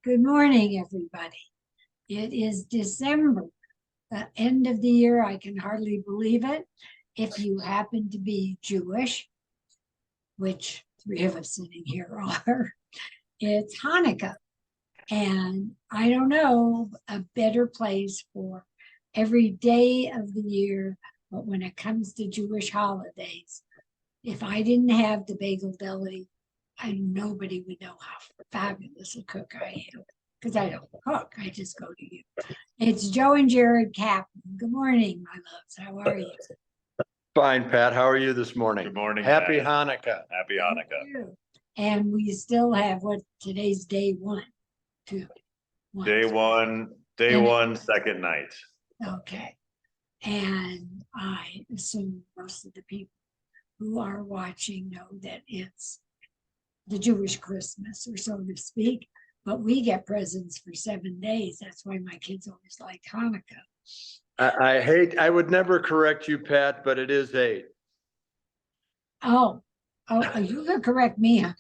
Good morning, everybody. It is December, the end of the year. I can hardly believe it. If you happen to be Jewish, which three of us sitting here are, it's Hanukkah. And I don't know a better place for every day of the year, but when it comes to Jewish holidays, if I didn't have the Bagel Deli, nobody would know how fabulous a cook I am because I don't cook. I just go to you. It's Joe and Jared Kaplan. Good morning, my loves. How are you? Fine, Pat. How are you this morning? Good morning. Happy Pat. Hanukkah. Happy Hanukkah. And we still have today's day one, two, one. Day one, second night. Okay. And I assume most of the people who are watching know that it's the Jewish Christmas, or so to speak, but we get presents for 7 days. That's why my kids always like Hanukkah. I would never correct you, Pat, but it is 8. Oh, you can correct me, honey,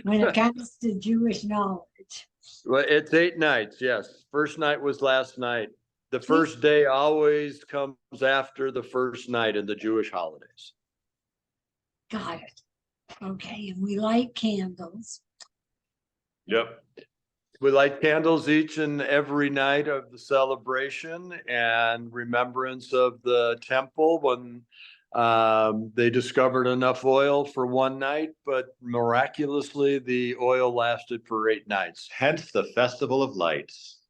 when it comes to Jewish knowledge. Well, it's 8 nights, yes. First night was last night. The first day always comes after the first night in the Jewish holidays. Got it. Okay, and we light candles. Yep. We light candles each and every night of the celebration and remembrance of the temple when they discovered enough oil for one night, but miraculously the oil lasted for 8 nights. Hence the Festival of Lights.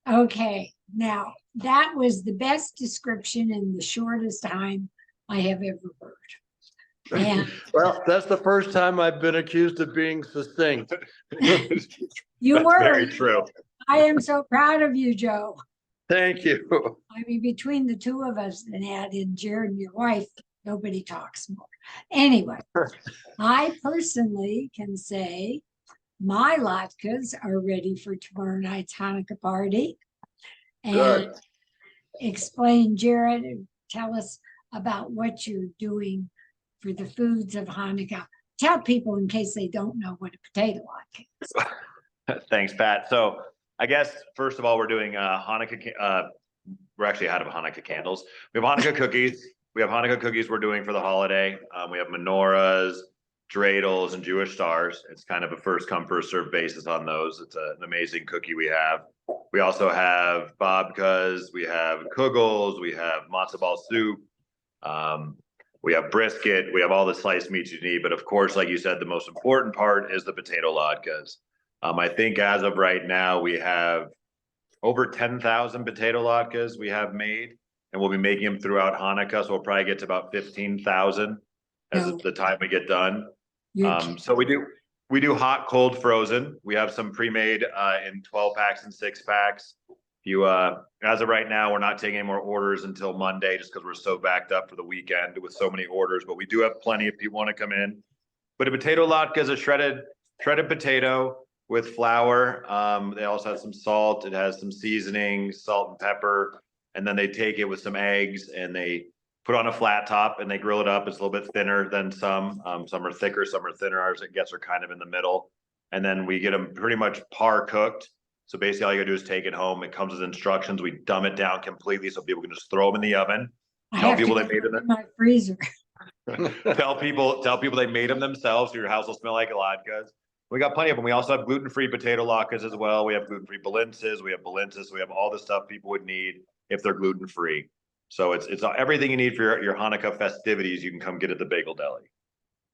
Okay, now that was the best description in the shortest time I have ever heard. And well, that's the first time I've been accused of being succinct. You That's were very true. I am so proud of you, Joe. Thank you. I mean, between the two of us and add in Jared and your wife, nobody talks more. Anyway, I personally can say my latkes are ready for tomorrow night's Hanukkah party. And Good. explain, Jared, and tell us about what you're doing for the foods of Hanukkah. Tell people in case they don't know what a potato latke is. Thanks, Pat. So I guess, first of all, we're doing Hanukkah. We're actually out of Hanukkah candles. We have Hanukkah cookies. We have Hanukkah cookies we're doing for the holiday. We have menorahs, dreidels, and Jewish stars. It's kind of a first come, first serve basis on those. It's an amazing cookie we have. We also have babkas. We have kugels. We have matzo ball soup. We have brisket. We have all the sliced meats you need. But of course, like you said, the most important part is the potato latkes. I think as of right now, we have over 10,000 potato latkes we have made, and we'll be making them throughout Hanukkah. So we'll probably get to about 15,000 as the time we get done. So we do hot, cold, frozen. We have some pre-made in 12 packs and 6 packs. You as of right now, we're not taking any more orders until Monday, just because we're so backed up for the weekend with so many orders. But we do have plenty if people want to come in. But a potato latke is a shredded potato with flour. They also have some salt. It has some seasoning, salt and pepper, and then they take it with some eggs and they put on a flat top and they grill it up. It's a little bit thinner than some. Some are thicker, some are thinner. Ours, I guess, are kind of in the middle. And then we get them pretty much par cooked. So basically all you gotta do is take it home. It comes with instructions. We dumb it down completely so people can just throw them in the oven. Tell people they made them in my freezer. tell people they made them themselves so your house will smell like latkes. We got plenty of them. We also have gluten-free potato latkes as well. We have gluten-free balinces. We have balinces. We have all the stuff people would need if they're gluten-free. So it's everything you need for your Hanukkah festivities. You can come get at the Bagel Deli.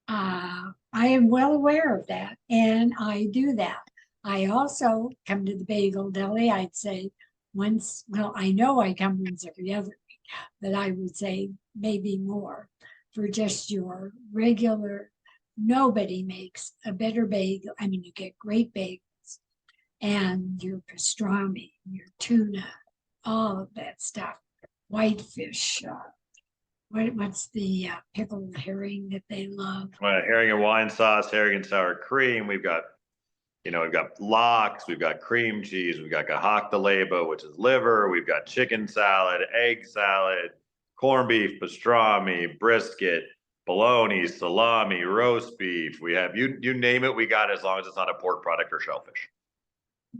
I am well aware of that, and I do that. I also come to the Bagel Deli, I'd say once, well, I know I come once every other week, but I would say maybe more for just your regular, nobody makes a better bagel. I mean, you get great bagels and your pastrami, your tuna, all of that stuff, whitefish, what's the pickled herring that they love? Herring and wine sauce, herring and sour cream. We've got lox, we've got cream cheese, we've got gahaktaleba, which is liver, we've got chicken salad, egg salad, corned beef, pastrami, brisket, bologna, salami, roast beef. We have you name it, we got it, as long as it's not a pork product or shellfish.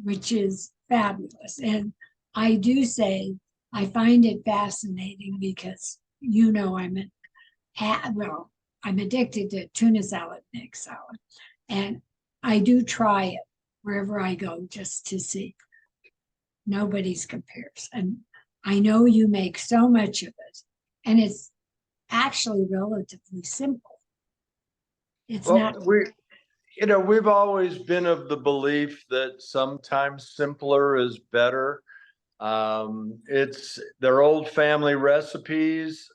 which is fabulous. And I do say, I find it fascinating because, I'm addicted to tuna salad and egg salad. And I do try it wherever I go just to see. Nobody's compares. And I know you make so much of it. And it's actually relatively simple. It's not. We've always been of the belief that sometimes simpler is better. They're old family recipes.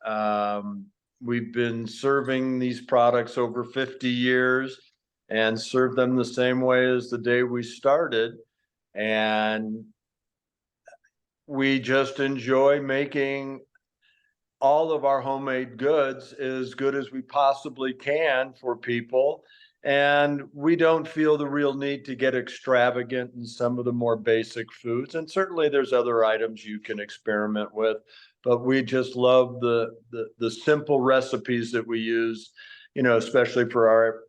We've been serving these products over 50 years and serve them the same way as the day we started. And we just enjoy making all of our homemade goods as good as we possibly can for people. And we don't feel the real need to get extravagant in some of the more basic foods. And certainly there's other items you can experiment with, but we just love the simple recipes that we use, especially for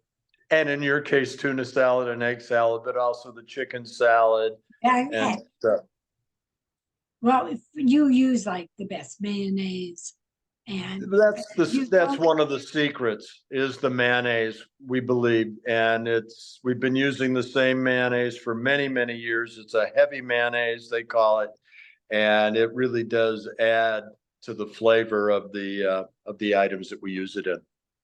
and in your case, tuna salad and egg salad, but also the chicken salad and stuff. Well, if you use like the best mayonnaise, and that's one of the secrets is the mayonnaise, we believe. And we've been using the same mayonnaise for many, many years. It's a heavy mayonnaise, they call it. And it really does add to the flavor of the items that we use it in.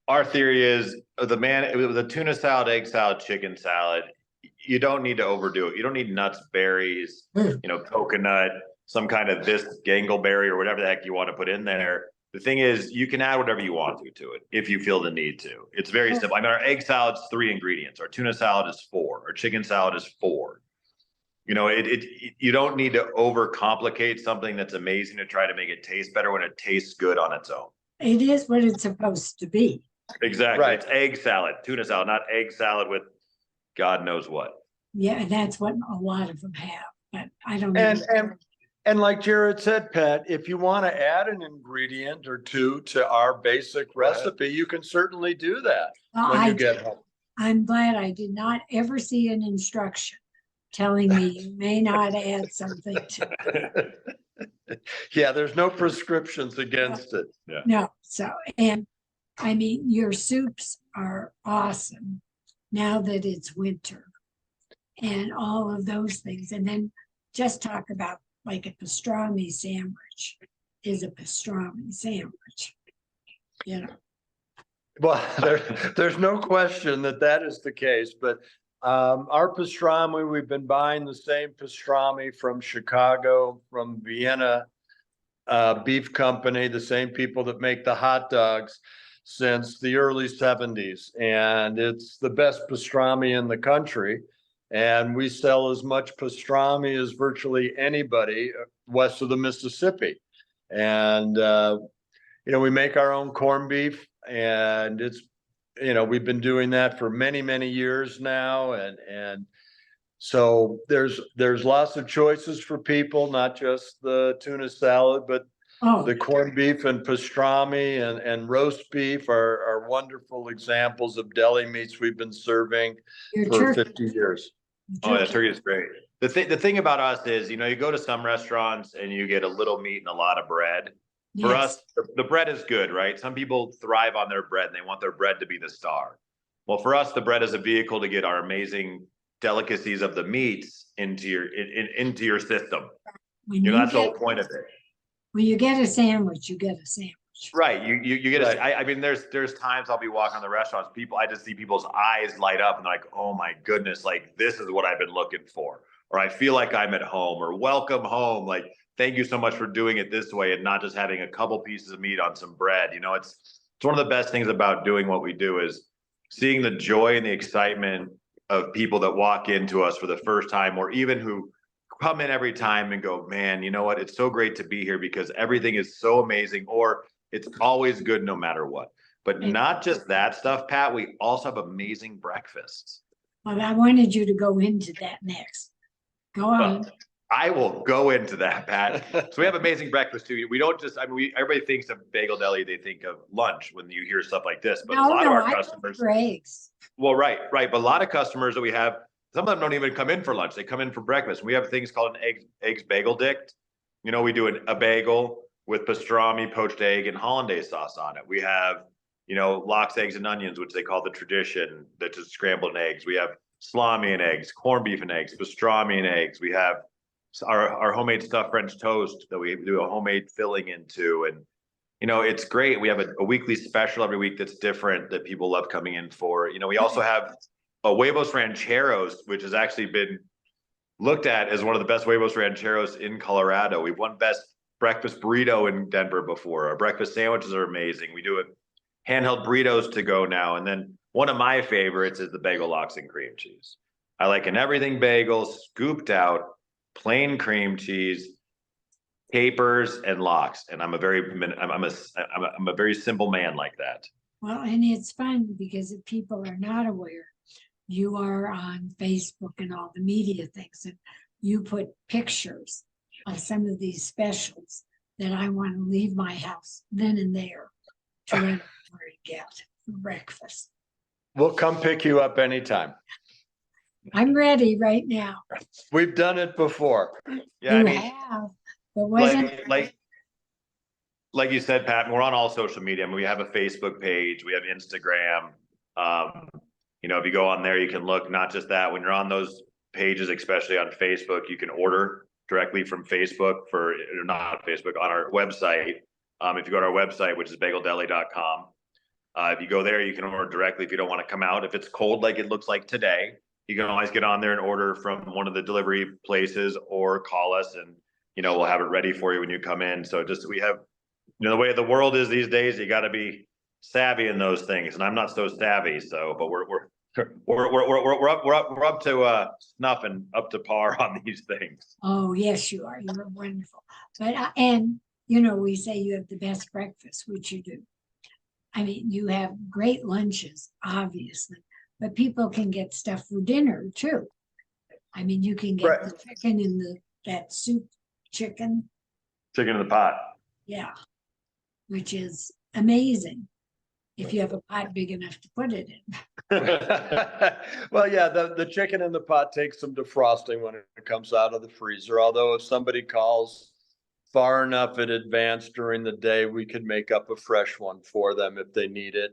Our theory is the tuna salad, egg salad, chicken salad, you don't need to overdo it. You don't need nuts, berries, coconut, some kind of this gangleberry or whatever the heck you want to put in there. The thing is, you can add whatever you want to it if you feel the need to. It's very simple. I mean, our egg salad's 3 ingredients. Our tuna salad is 4. Our chicken salad is 4. You don't need to overcomplicate something that's amazing to try to make it taste better when it tastes good on its own. It is what it's supposed to be. Exactly. Right. It's egg salad, tuna salad, not egg salad with God knows what. Yeah, and that's what a lot of them have. But I don't know. And like Jared said, Pat, if you want to add an ingredient or two to our basic recipe, you can certainly do that when you get home. I'm glad I did not ever see an instruction telling me you may not add something to it. Yeah, there's no prescriptions against it. Yeah. No, and I mean, your soups are awesome now that it's winter and all of those things. And then just talk about like a pastrami sandwich is a pastrami sandwich, Well, there's no question that is the case, but our pastrami, we've been buying the same pastrami from Chicago, from Vienna Beef Company, the same people that make the hot dogs since the early 70s. And it's the best pastrami in the country. And we sell as much pastrami as virtually anybody west of the Mississippi. And, we make our own corned beef, and we've been doing that for many, many years now. And so there's lots of choices for people, not just the tuna salad, but the corned beef and pastrami and roast beef are wonderful examples of deli meats we've been serving for 50 years. Oh, that turkey is great. The thing about us is, you go to some restaurants and you get a little meat and a lot of bread. For us, the bread is good, right? Some people thrive on their bread and they want their bread to be the star. Well, for us, the bread is a vehicle to get our amazing delicacies of the meats into your system. That's the whole point of it. When you get a sandwich, you get a sandwich. Right. You get I mean, there's times I'll be walking on the restaurants, I just see people's eyes light up and they're like, oh my goodness, like this is what I've been looking for. Or I feel like I'm at home, or welcome home. Like, thank you so much for doing it this way and not just having a couple pieces of meat on some bread. It's one of the best things about doing what we do is seeing the joy and the excitement of people that walk into us for the first time, or even who come in every time and go, man, you know what? It's so great to be here because everything is so amazing, or it's always good no matter what. But not just that stuff, Pat, we also have amazing breakfasts. Well, I wanted you to go into that next. Go on. I will go into that, Pat. So we have amazing breakfast too. We don't just, everybody thinks of Bagel Deli, they think of lunch when you hear stuff like this. But a lot of our customers, eggs. well, right. But a lot of customers that we have, some of them don't even come in for lunch. They come in for breakfast. We have things called an eggs bagel dict. You know, we do a bagel with pastrami, poached egg, and hollandaise sauce on it. We have, you know, lox, eggs, and onions, which they call the tradition, that's just scrambled eggs. We have salami and eggs, corned beef and eggs, pastrami and eggs. We have our homemade stuffed French toast that we do a homemade filling into. And, you know, it's great. We have a weekly special every week that's different that people love coming in for. You know, we also have huevos rancheros, which has actually been looked at as one of the best huevos rancheros in Colorado. We've won best breakfast burrito in Denver before. Our breakfast sandwiches are amazing. We do it handheld burritos to go now. And then one of my favorites is the bagel lox and cream cheese. I like an everything bagel, scooped out, plain cream cheese, capers, and lox. And I'm a very simple man like that. Well, and it's fun because if people are not aware, you are on Facebook and all the media things, and you put pictures of some of these specials that I want to leave my house then and there to get for breakfast. We'll come pick you up anytime. I'm ready right now. We've done it before. Yeah, I You mean, have, but wasn't like you said, Pat, we're on all social media. I mean, we have a Facebook page, we have Instagram. You know, if you go on there, you can look, not just that, when you're on those pages, especially on Facebook, you can order directly from Facebook not Facebook, on our website. If you go to our website, which is bageldeli.com, if you go there, you can order directly if you don't want to come out. If it's cold, like it looks like today, you can always get on there and order from one of the delivery places or call us, and, you know, we'll have it ready for you when you come in. So we have, you know, the way the world is these days, you got to be savvy in those things, and I'm not so savvy. So, but we're up to snuff and up to par on these things. Oh, yes, you are. You're wonderful. But, and, you know, we say you have the best breakfast, which you do. I mean, you have great lunches, obviously, but people can get stuff for dinner too. I mean, you can get the chicken in that soup chicken. Chicken in the pot. Yeah, which is amazing if you have a pot big enough to put it in. Well, yeah, the chicken in the pot takes some defrosting when it comes out of the freezer. Although if somebody calls far enough in advance during the day, we can make up a fresh one for them if they need it.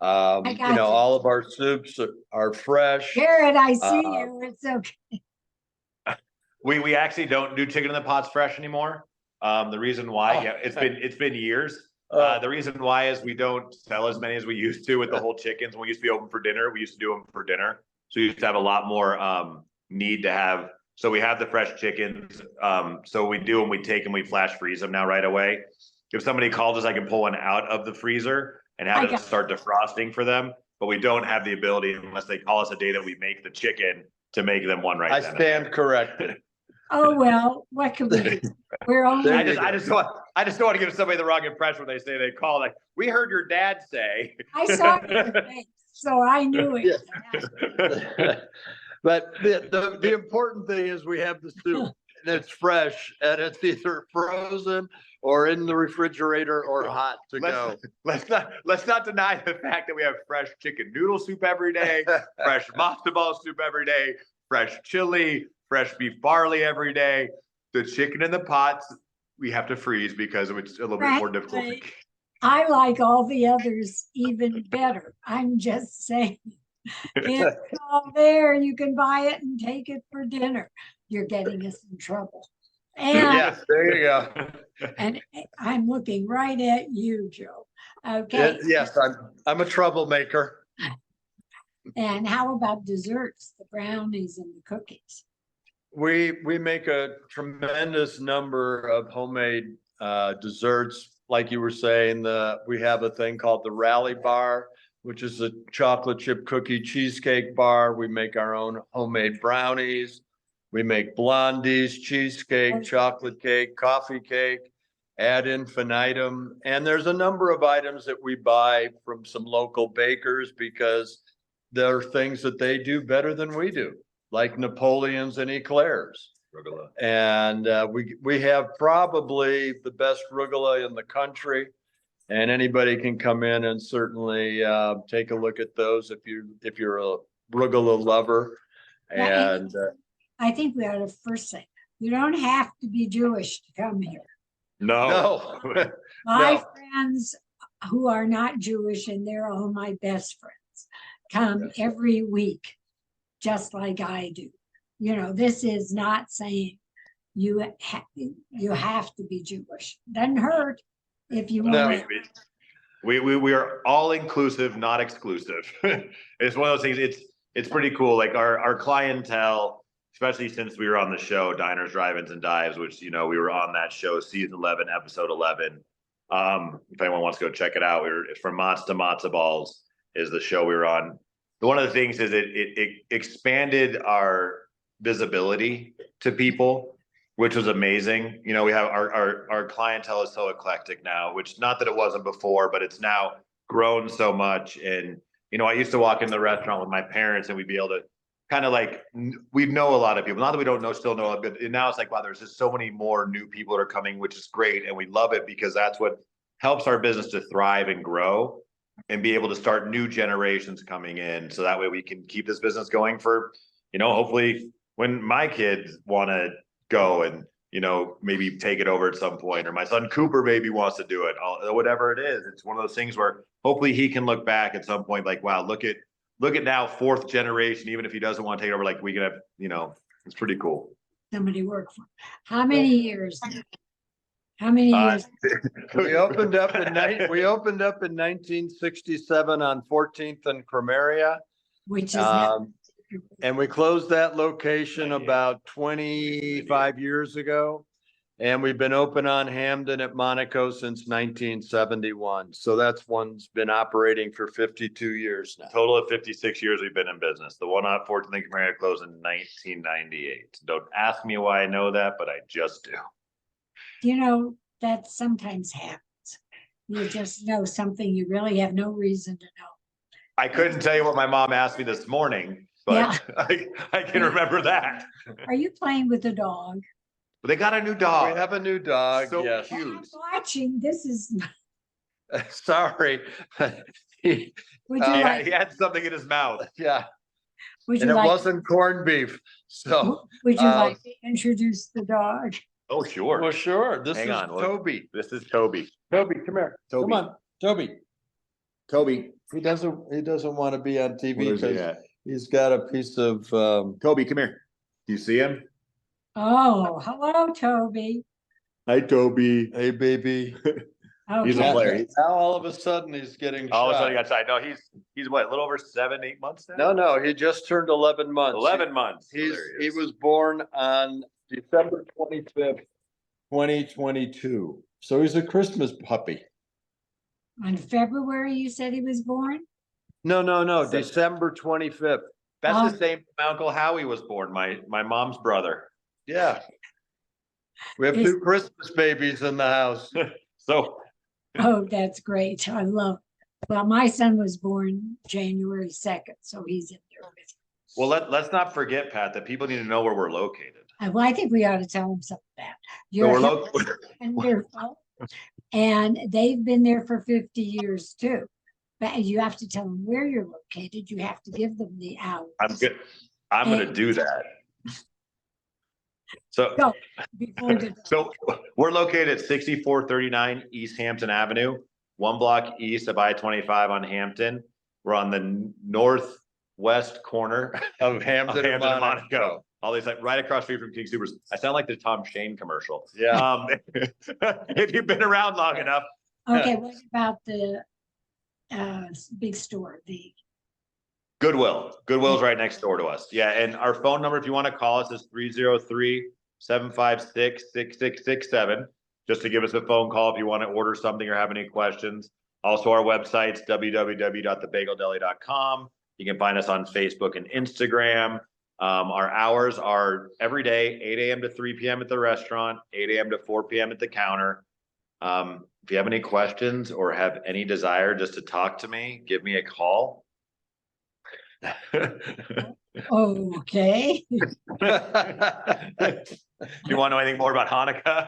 You know, all of our soups are fresh. Garrett, I see you. It's okay. We actually don't do chicken in the pots fresh anymore. The reason why, yeah, it's been years. The reason why is we don't sell as many as we used to with the whole chickens. When we used to be open for dinner, we used to do them for dinner. So we used to have a lot more need to have. So we have the fresh chickens. So we do them, we take them, we flash freeze them now right away. If somebody calls us, I can pull one out of the freezer and have it start defrosting for them. But we don't have the ability, unless they call us a day that we make the chicken, to make them one right then. I stand corrected. Oh, well, what can we do? We're only. I just don't want to give somebody the wrong impression when they say they call. Like, we heard your dad say. I saw your face, so I knew it. But the important thing is we have the soup and it's fresh and it's either frozen or in the refrigerator or hot to go. Let's not deny the fact that we have fresh chicken noodle soup every day, fresh matzo ball soup every day, fresh chili, fresh beef barley every day. The chicken in the pots we have to freeze because it's a little bit more difficult. I like all the others even better. I'm just saying. It's all there. You can buy it and take it for dinner. You're getting us in trouble. And yes, there you go. And I'm looking right at you, Joe. Okay. Yes, I'm a troublemaker. And how about desserts, the brownies and the cookies? We make a tremendous number of homemade desserts. Like you were saying, we have a thing called the Rally Bar, which is a chocolate chip cookie cheesecake bar. We make our own homemade brownies. We make blondies, cheesecake, chocolate cake, coffee cake, ad infinitum. And there's a number of items that we buy from some local bakers because there are things that they do better than we do, like Napoleons and eclairs. Rugula. And we have probably the best rugula in the country. And anybody can come in and certainly take a look at those if you're a rugula lover. Yeah, And I think we ought to first say, you don't have to be Jewish to come here. No. My No. friends who are not Jewish, and they're all my best friends, come every week, just like I do. You know, this is not saying you have to be Jewish. Doesn't hurt if you No. want. We are all inclusive, not exclusive. It's one of those things. It's pretty cool. Like our clientele, especially since we were on the show, Diners, Drive-ins, and Dives, which we were on that show, season 11, episode 11. If anyone wants to go check it out, it's From Mozz to Matzo Balls is the show we were on. One of the things is it expanded our visibility to people, which was amazing. We have our clientele is so eclectic now, which not that it wasn't before, but it's now grown so much. And, I used to walk in the restaurant with my parents and we'd be able to kind of like, we know a lot of people, not that we don't still know, but now it's like, wow, there's just so many more new people that are coming, which is great. And we love it because that's what helps our business to thrive and grow and be able to start new generations coming in. So that way we can keep this business going for, hopefully when my kids want to go and, maybe take it over at some point, or my son Cooper maybe wants to do it, whatever it is. It's one of those things where hopefully he can look back at some point, like, wow, look at now, fourth generation, even if he doesn't want to take it over, like we can have, it's pretty cool. Somebody work for. How many years? How many years? We opened up in 1967 on 14th and Cremeria. Which is now, And we closed that location about 25 years ago. And we've been open on Hamden at Monaco since 1971. So that's one's been operating for 52 years now. Total of 56 years we've been in business. The one on 14th and Cremeria closed in 1998. Don't ask me why I know that, but I just do. that sometimes happens. You just know something you really have no reason to know. I couldn't tell you what my mom asked me this morning, but Yeah. I can remember that. Are you playing with the dog? But they got a new dog. We have a new dog, So yes. cute. I'm watching. This is. Sorry. He- Would you like? He had something in his mouth. Yeah, Would and you it like? wasn't corned beef. So, Would you like to introduce the dog? Oh, sure. well, sure. This Hang is on, look. Toby. This is Toby. Toby, come here. Toby. Come on, Toby. Toby. He doesn't want to be on TV Where's he because at? he's got a piece of, Toby, come here. Do you see him? Oh, hello, Toby. Hi, Toby. hey, baby. He's a Okay. player. Now all of a sudden he's getting All of a shy. sudden he got shy. No, he's what, a little over 7-8 months now? No, he just turned 11 months. 11 months. So He there is. was born on December 25th, 2022. So he's a Christmas puppy. On February, you said he was born? No, December 25th. That's the same my Uncle Howie was born, my mom's brother. Yeah. We have two Christmas babies in the house. So Oh, that's great. I love it. Well, my son was born January 2nd, so he's in there with me. well, let's not forget, Pat, that people need to know where we're located. Well, I think we ought to tell them something about So we're your wonderful, and they've been there for 50 years too. But you have to tell them where you're located. You have to give them the hours. I'm good. I'm gonna do that. So Go before the So we're located at 6439 East Hampton Avenue, one block east of I-25 on Hampton. We're on the northwest corner Of of Hampton and Hampton and Monaco. Monaco. All these like right across the street from King Supers. I sound like the Tom Shane commercial. Yeah. If you've been around long enough. Okay, what about the big store? The Goodwill's right next door to us. Yeah, and our phone number, if you want to call us, is 303-756-6667. Just to give us a phone call if you want to order something or have any questions. Also, our website's www.thebageldeli.com. You can find us on Facebook and Instagram. Our hours are every day, 8 a.m. to 3 p.m. at the restaurant, 8 a.m. to 4 p.m. at the counter. If you have any questions or have any desire just to talk to me, give me a call. okay. You want to know anything more about Hanukkah?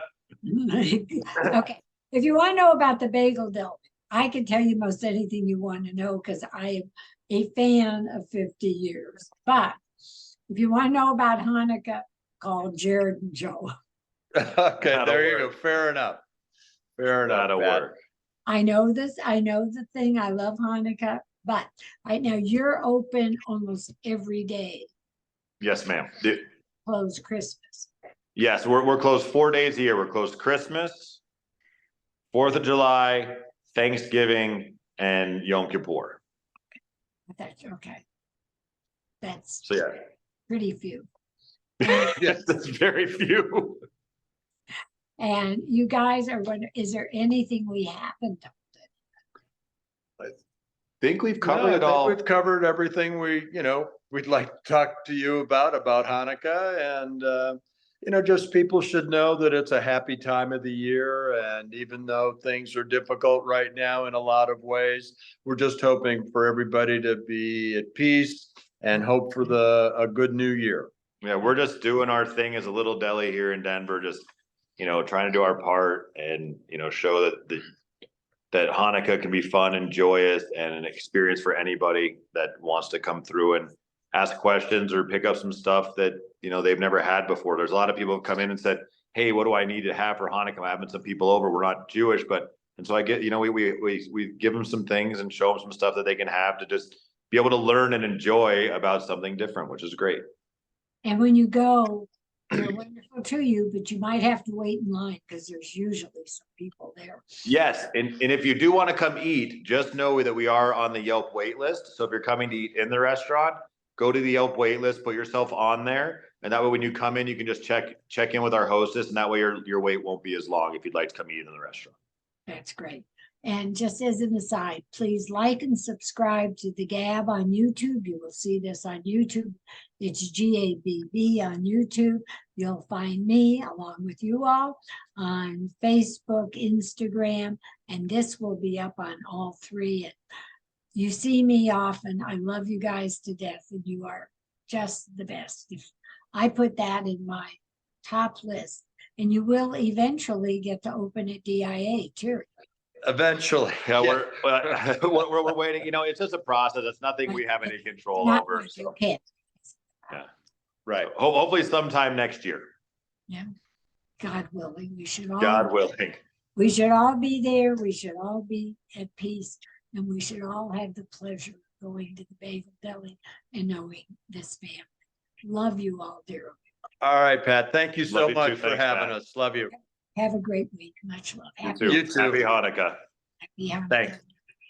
Okay, if you want to know about the Bagel Deli, I can tell you most anything you want to know because I am a fan of 50 years. But If you want to know about Hanukkah, call Jared and Joe. Okay, That'll there you go. work. Fair enough. Fair enough. That'll Pat. work. I know this, I know the thing, I love Hanukkah, but right now you're open almost every day, Yes, ma'am. close Christmas. Yes, we're closed 4 days a year. We're closed Christmas, 4th of July, Thanksgiving, and Yom Kippur. That's okay. That's So yeah. pretty few. Yes, that's very few. And you guys are wondering, is there anything we haven't done? Think we've No, covered I it think all. we've covered everything we'd like to talk to you about Hanukkah, and just people should know that it's a happy time of the year, and even though things are difficult right now in a lot of ways, we're just hoping for everybody to be at peace and hope for a good new year. Yeah, we're just doing our thing as a little deli here in Denver, just, trying to do our part and, show that Hanukkah can be fun and joyous and an experience for anybody that wants to come through and ask questions or pick up some stuff that, they've never had before. There's a lot of people who come in and said, hey, what do I need to have for Hanukkah? I'm having some people over. We're not Jewish, and so I get, we give them some things and show them some stuff that they can have to just be able to learn and enjoy about something different, which is great. And when you go, they're wonderful to you, but you might have to wait in line because there's usually some people there. Yes, and if you do want to come eat, just know that we are on the Yelp wait list. So if you're coming to eat in the restaurant, go to the Yelp wait list, put yourself on there. And that way when you come in, you can just check in with our hostess, and that way your wait won't be as long if you'd like to come eat in the restaurant. That's great. And just as an aside, please like and subscribe to the Gabb on YouTube. You will see this on YouTube. It's GABB on YouTube. You'll find me along with you all on Facebook, Instagram, and this will be up on all three. And you see me often. I love you guys to death, and you are just the best. If I put that in my top list, and you will eventually get to open at DIA too. Eventually. Yeah, we're waiting. It's just a process. It's nothing we have any control Not over. like you So. can. Yeah, right. Hopefully sometime next year. Yeah, God willing, God willing. we should all be there. We should all be at peace, and we should all have the pleasure of going to the Bagel Deli and knowing this family. Love you all dearly. All right, Pat. Thank you so Love you much too. for Thanks, having Pat. us. Love you. Have a great week. Much love. You Happy, too. You too. Happy Hanukkah. happy Hanukkah. Thanks.